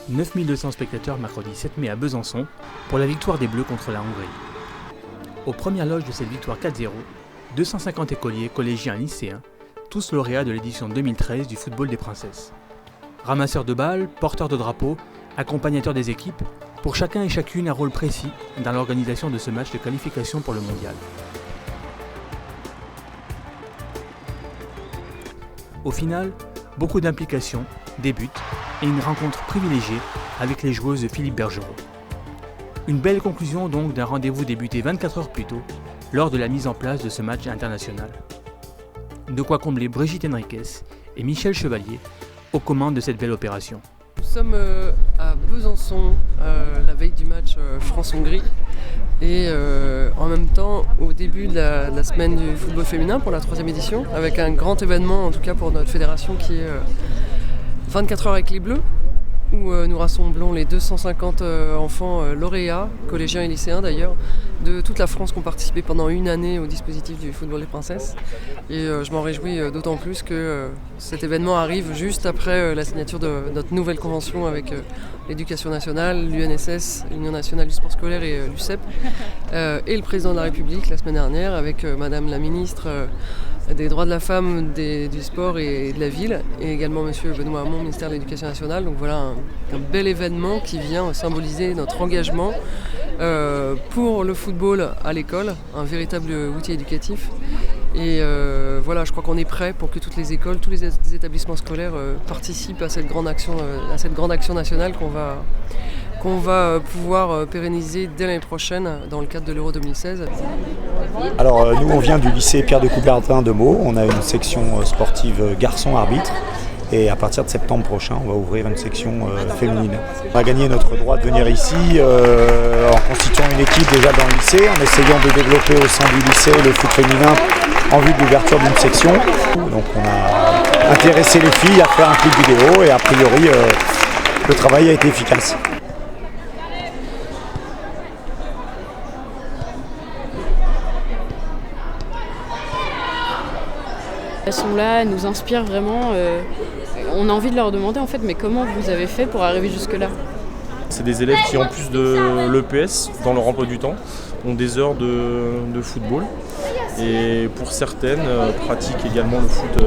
9200 spectateurs mercredi 7 mai à Besançon pour la victoire des Bleus contre la Hongrie. Aux premières loges de cette victoire 4-0, 250 écoliers, collégiens et lycéens, tous lauréats de l'édition 2013 du football des princesses. Ramasseurs de balles, porteurs de drapeaux, accompagnateurs des équipes, pour chacun et chacune un rôle précis dans l'organisation de ce match de qualification pour le mondial. Au final, beaucoup d'implications, des buts et une rencontre privilégiée avec les joueuses de Philippe Bergerot. Une belle conclusion donc d'un rendez-vous débuté 24 heures plus tôt lors de la mise en place de ce match international. De quoi combler Brigitte Henriques et Michel Chevalier aux commandes de cette belle opération. Nous sommes à Besançon, la veille du match France-Hongrie et en même temps au début de la semaine du football féminin pour la 3e édition, avec un grand événement en tout cas pour notre fédération qui est 24 heures avec les Bleus, où nous rassemblons les 250 enfants lauréats, collégiens et lycéens d'ailleurs, de toute la France qui ont participé pendant une année au dispositif du football des princesses. Et je m'en réjouis d'autant plus que cet événement arrive juste après la signature de notre nouvelle convention avec l'Éducation nationale, l'UNSS, l'Union nationale du sport scolaire et l'UCEP, et le président de la République la semaine dernière avec Madame la ministre des droits de la femme, du sport et de la ville, et également Monsieur Benoît Hamon, ministère de l'Éducation nationale. Donc voilà un bel événement qui vient symboliser notre engagement pour le football à l'école, un véritable outil éducatif. Et voilà, je crois qu'on est prêt pour que toutes les écoles, tous les établissements scolaires participent à cette grande action nationale qu'on va pouvoir pérenniser dès l'année prochaine dans le cadre de l'Euro 2016. Alors nous on vient du lycée Pierre de Coubertin de Meaux, on a une section sportive garçon arbitre et à partir de septembre prochain on va ouvrir une section féminine. On a gagné notre droit de venir ici en constituant une équipe déjà dans le lycée, en essayant de développer au sein du lycée le foot féminin en vue de l'ouverture d'une section. Donc on a intéressé les filles à faire un clip vidéo et a priori le travail a été efficace. Elles sont là, elles nous inspirent vraiment. On a envie de leur demander en fait, mais comment vous avez fait pour arriver jusque-là ? C'est des élèves qui, en plus de l'EPS, dans leur emploi du temps, ont des heures de football. Et pour certaines, pratiquent également le foot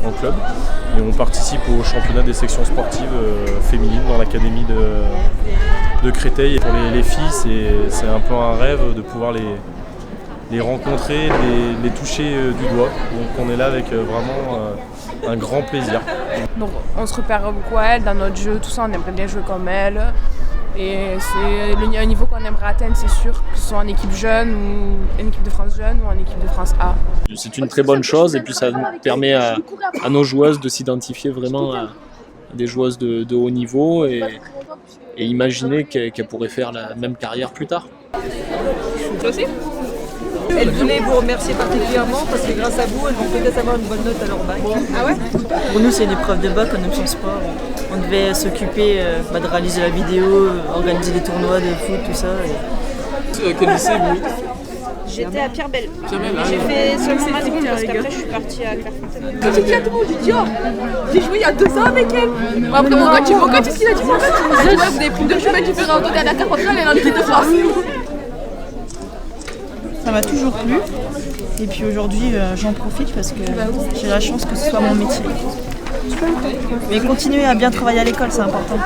en club. Et on participe au championnat des sections sportives féminines dans l'académie de Créteil. Et pour les filles, c'est un peu un rêve de pouvoir les rencontrer, les toucher du doigt. Donc on est là avec vraiment un grand plaisir. Donc on se repère beaucoup à elle dans notre jeu, tout ça, on aimerait bien jouer comme elle. Et c'est un niveau qu'on aimerait atteindre, c'est sûr, que ce soit en équipe jeune ou en équipe de France jeune ou en équipe de France A. C'est une très bonne chose et puis ça permet à nos joueuses de s'identifier vraiment à des joueuses de haut niveau et imaginer qu'elles pourraient faire la même carrière plus tard. Aussi ? Elle voulait vous remercier particulièrement parce que grâce à vous, elles vont peut-être avoir une bonne note à leur bac. Ah ouais ? Pour nous, c'est une épreuve de bac, on aime son sport. On devait s'occuper de réaliser la vidéo, organiser des tournois de foot, tout ça. Quel lycée vous ? J'étais à Pierre-Belle. J'ai fait seulement ma seconde parce qu'après je suis partie à Clairefontaine. Quand j'ai dit à tout le monde, j'ai dit oh, j'ai joué il y a 2 ans avec elle. Après mon coach, qu'est-ce qu'il a dit mon coach ? Il a dit ouais, vous avez pris 2 chemins différents, donc elle a 40 ans, elle est dans l'équipe de France. Ça m'a toujours plu et puis aujourd'hui j'en profite parce que j'ai la chance que ce soit mon métier. Mais continuer à bien travailler à l'école, c'est important.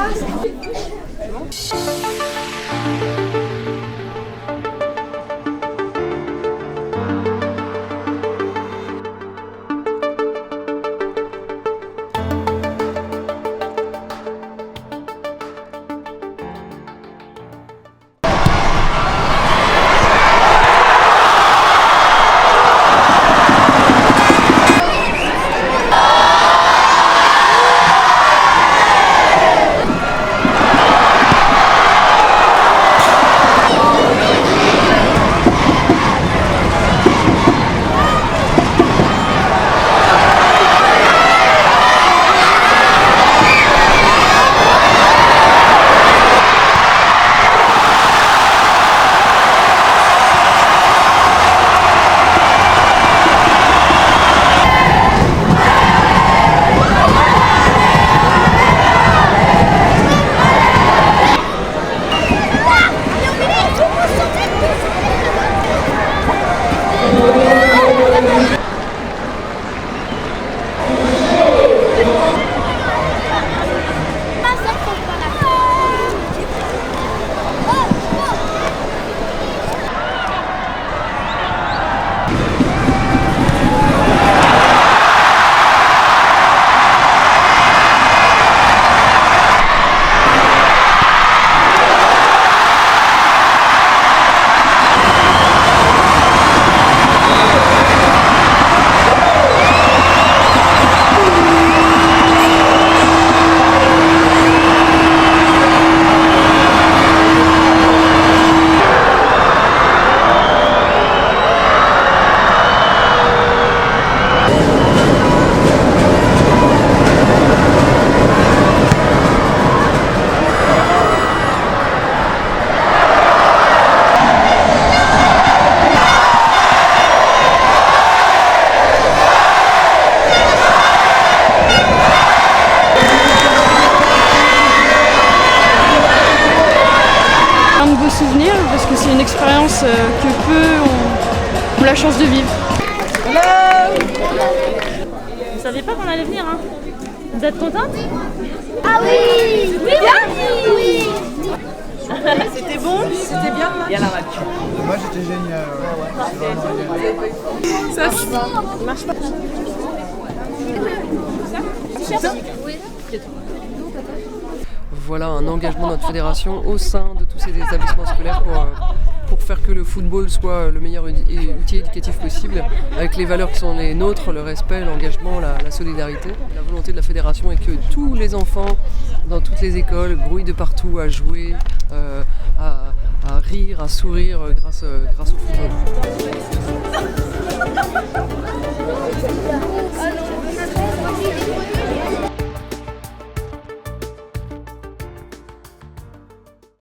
de beaux souvenirs parce que c'est une expérience que peu ont la chance de vivre. Vous saviez pas qu'on allait venir, hein? Vous êtes contente? Ah oui! Oui, oui! C'était bon? C'était bien le match? Bien la match. Le match était génial. Ça marche pas. Voilà un engagement de notre fédération au sein de tous ces établissements scolaires pour faire que le football soit le meilleur outil éducatif possible, avec les valeurs qui sont les nôtres, le respect, l'engagement, la solidarité. La volonté de la fédération est que tous les enfants, dans toutes les écoles, grouillent de partout à jouer, à rire, à sourire grâce au football.